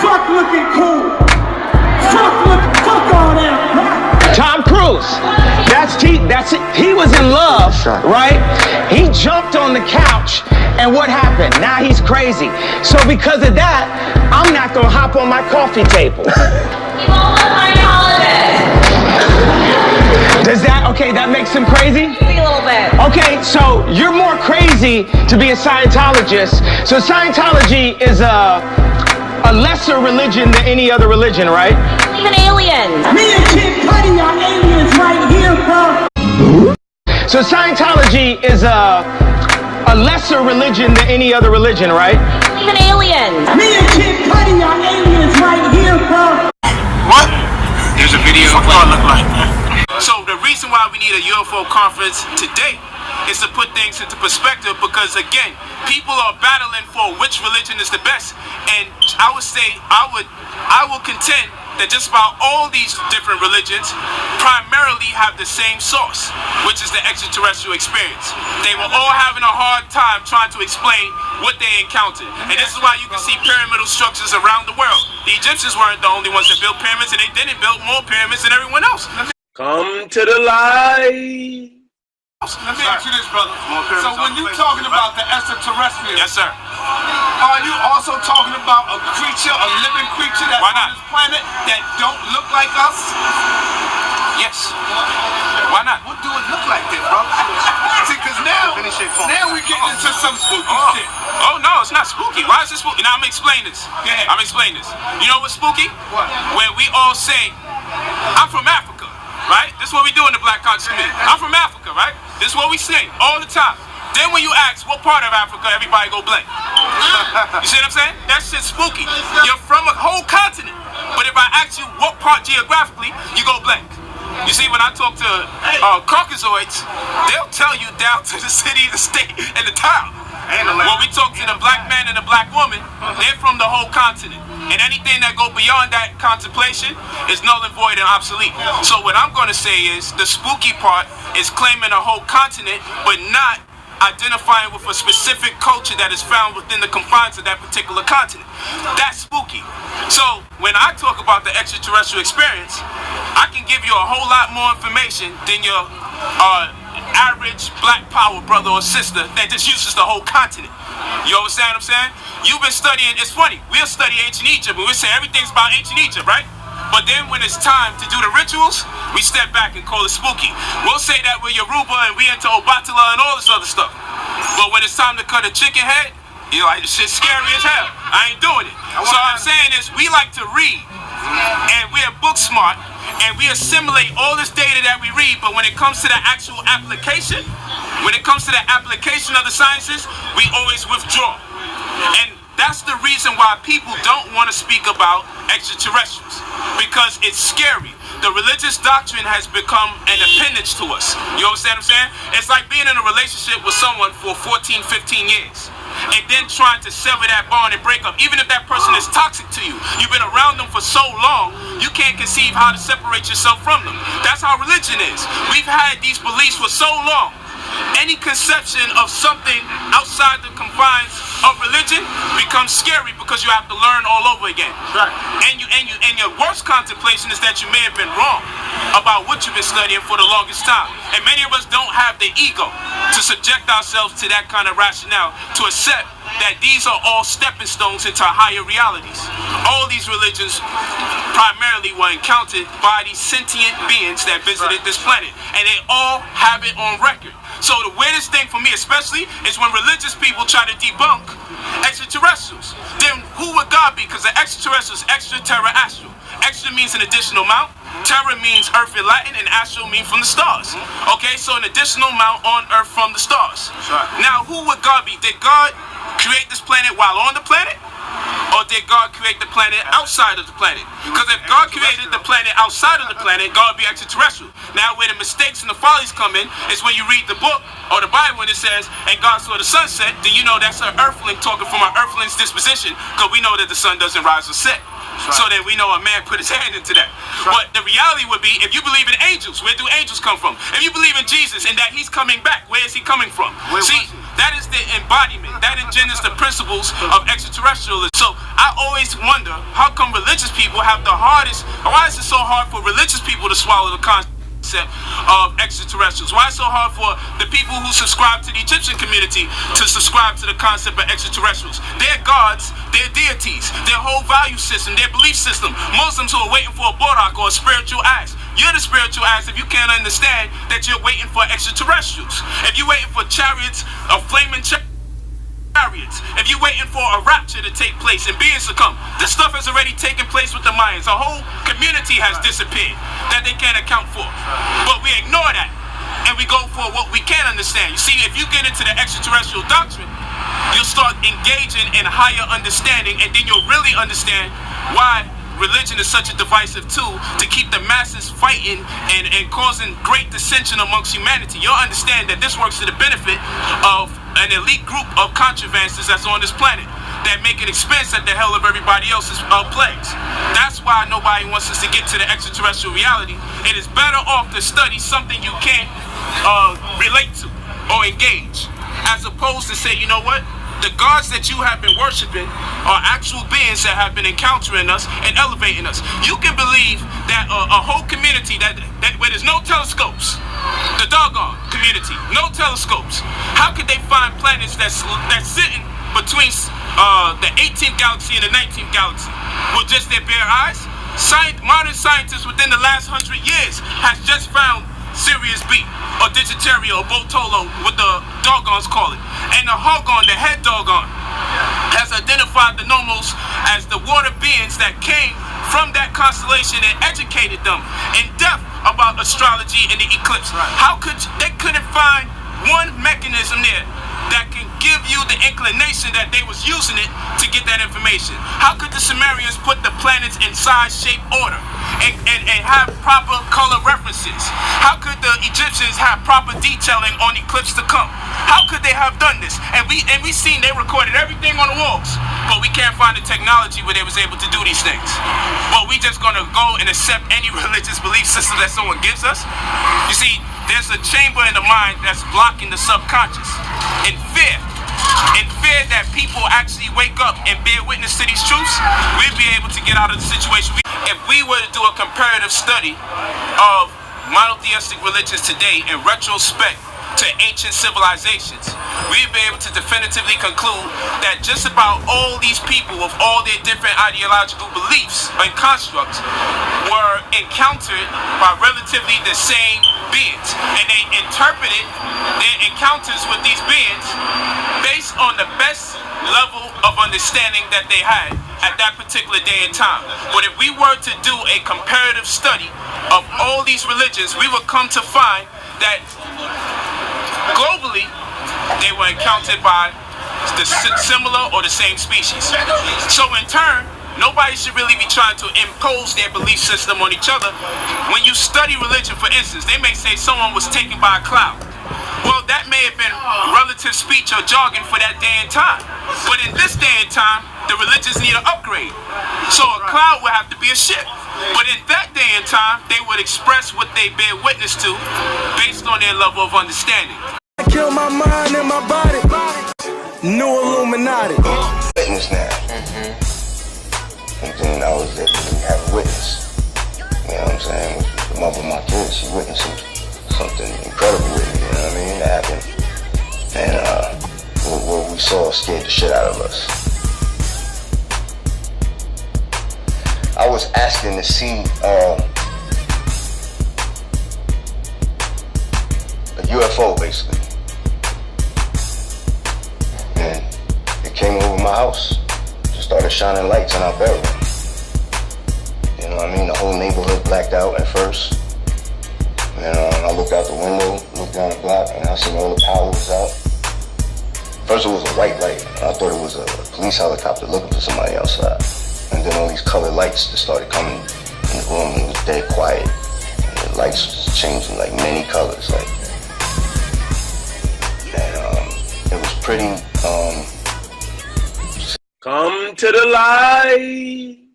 Fuck looking cool. Fuck all that. Tom Cruise. That's it. He was in love, right? He jumped on the couch, and what happened? Now he's crazy. So because of that, I'm not gonna hop on my coffee table. You won't let my holiday. Does that makes him crazy? A little bit. Okay, so you're more crazy to be a Scientologist. So Scientology is a lesser religion than any other religion, right? Even aliens. Me and Kim Kardashian are aliens right here, bro. So Scientology is a lesser religion than any other religion, right? Even aliens. Me and Kim Kardashian are aliens right here, bro. What? There's a video of what it look like, man. So the reason why we need a UFO conference today is to put things into perspective, because again, people are battling for which religion is the best, and I would say I will contend that just about all these different religions primarily have the same source, which is the extraterrestrial experience. They were all having a hard time trying to explain what they encountered, and this is why you can see pyramidal structures around the world. The Egyptians weren't the only ones that built pyramids, and they didn't build more pyramids than everyone else. Come to the light. Let me ask you this, brother. So when you're talking about the extraterrestrials, Yes, sir. are you also talking about a creature, a living creature that's Why on not? this planet that don't look like us? Yes. Why not? What do it look like then, bro? See, because now we get into some spooky shit. Oh no, it's not spooky. Why is it spooky? Now I'm gonna explain this. Yeah. I'm explaining this. You know what's spooky? What? When we all say, I'm from Africa, right? This is what we do in the black conscious community. I'm from Africa, right? This is what we say all the time. Then when you ask what part of Africa, everybody go blank. You see what I'm saying? That shit's spooky. You're from a whole continent. But if I ask you what part geographically, you go blank. You see, when I talk to Caucasoids, they'll tell you down to the city, the state, and the town. When we talk to the black man and the black woman, they're from the whole continent. And anything that go beyond that contemplation is null and void and obsolete. So what I'm going to say is the spooky part is claiming a whole continent, but not identifying with a specific culture that is found within the confines of that particular continent. That's spooky. So when I talk about the extraterrestrial experience, I can give you a whole lot more information than your average black power brother or sister that just uses the whole continent. You understand what I'm saying? You've been studying, it's funny, we'll study ancient Egypt and we'll say everything's about ancient Egypt, right? But then when it's time to do the rituals, we step back and call it spooky. We'll say that we're Yoruba and we into Obatala and all this other stuff. But when it's time to cut a chicken head, you're like, this shit's scary as hell. I ain't doing it. So what I'm saying is we like to read and we're book smart and we assimilate all this data that we read, but when it comes to the actual application, when it comes to the application of the sciences, we always withdraw. And that's the reason why people don't want to speak about extraterrestrials, because it's scary. The religious doctrine has become an appendage to us. You understand what I'm saying? It's like being in a relationship with someone for 14, 15 years and then trying to sever that bond and break up. Even if that person is toxic to you, you've been around them for so long, you can't conceive how to separate yourself from them. That's how religion is. We've had these beliefs for so long. Any conception of something outside the confines of religion becomes scary because you have to learn all over again. Right. And your worst contemplation is that you may have been wrong about what you've been studying for the longest time. And many of us don't have the ego to subject ourselves to that kind of rationale, to accept that these are all stepping stones into higher realities. All these religions primarily were encountered by these sentient beings that visited this planet, and they all have it on record. So the weirdest thing for me especially is when religious people try to debunk extraterrestrials. Then who would God be? Because the extraterrestrials, extra-terra-astral. Extra means an additional mount, terra means earth in Latin, and astral means from the stars. Okay, so an additional mount on earth from the stars. Now who would God be? Did God create this planet while on the planet? Or did God create the planet outside of the planet? Because if God created the planet outside of the planet, God would be extraterrestrial. Now where the mistakes and the follies come in is when you read the book or the Bible and it says, and God saw the sun set, then you know that's an earthling talking from an earthling's disposition, because we know that the sun doesn't rise or set. So then we know a man put his hand into that. But the reality would be, if you believe in angels, where do angels come from? If you believe in Jesus and that he's coming back, where is he coming from? See, that is that's the embodiment. That engenders the principles of extraterrestrialism. So I always wonder, how come religious people have the hardest, or why is it so hard for religious people to swallow the concept of extraterrestrials? Why is it so hard for the people who subscribe to the Egyptian community to subscribe to the concept of extraterrestrials? Their gods, their deities, their whole value system, their belief system. Muslims who are waiting for a borak or a spiritual axe. You're the spiritual axe if you can't understand that you're waiting for extraterrestrials. If you're waiting for chariots, a flaming chariots, if you're waiting for a rapture to take place and beings to come, this stuff has already taken place with the Mayans. A whole community has disappeared that they can't account for. But we ignore that and we go for what we can understand. You see, if you get into the extraterrestrial doctrine, you'll start engaging in higher understanding, and then you'll really understand why religion is such a divisive tool to keep the masses fighting and causing great dissension amongst humanity. You'll understand that this works to the benefit of an elite group of controversies that's on this planet that make an expense at the hell of everybody else's plagues. That's why nobody wants us to get to the extraterrestrial reality. It is better off to study something you can't relate to or engage, as opposed to say, you know what? The gods that you have been worshiping are actual beings that have been encountering us and elevating us. You can believe that a whole community that where there's no telescopes, the doggone community, no telescopes. How could they find planets that's sitting between the 18th galaxy and the 19th galaxy with just their bare eyes? Modern scientists within the last 100 years has just found Sirius B, or Digitaria, or Botolo, what the doggons call it. And the Hogon, the head doggone, has identified the Nomos as the water beings that came from that constellation and educated them in depth about astrology and the eclipse. How could they couldn't find one mechanism there that can give you the inclination that they was using it to get that information? How could the Sumerians put the planets in size, shape, order and have proper color references? How could the Egyptians have proper detailing on eclipse to come? How could they have done this? And we seen they recorded everything on the walls, but we can't find the technology where they was able to do these things. But we just gonna go and accept any religious belief system that someone gives us? You see, there's a chamber in the mind that's blocking the subconscious. In fear that people actually wake up and bear witness to these truths, we'll be able to get out of the situation. If we were to do a comparative study of monotheistic religions today in retrospect to ancient civilizations, we'd be able to definitively conclude that just about all these people with all their different ideological beliefs and constructs were encountered by relatively the same beings, and they interpreted their encounters with these beings based on the best level of understanding that they had at that particular day and time. But if we were to do a comparative study of all these religions, we would come to find that globally they were encountered by the similar or the same species. So in turn, nobody should really be trying to impose their belief system on each other. When you study religion, for instance, they may say someone was taken by a cloud. Well, that may have been relative speech or jargon for that day and time. But in this day and time, the religions need an upgrade. So a cloud would have to be a ship. But in that day and time, they would express what they bear witness to based on their level of understanding. I kill my mind and my body. New Illuminati. Witness now. And then I was there to have a witness. You know what I'm saying? The mother of my kids, she witnessed something incredible with me, you know what I mean? That happened. And what we saw scared the shit out of us. I was asking to see a UFO basically. And it came over my house. Just started shining lights in our bedroom. You know what I mean? The whole neighborhood blacked out at first. And I looked out the window, looked down the block, and I seen all the power was out. First it was a white light. I thought it was a police helicopter looking for somebody outside. And then all these colored lights just started coming in the room, and it was dead quiet. And the lights was changing like many colors, like. And it was pretty. Come to the light.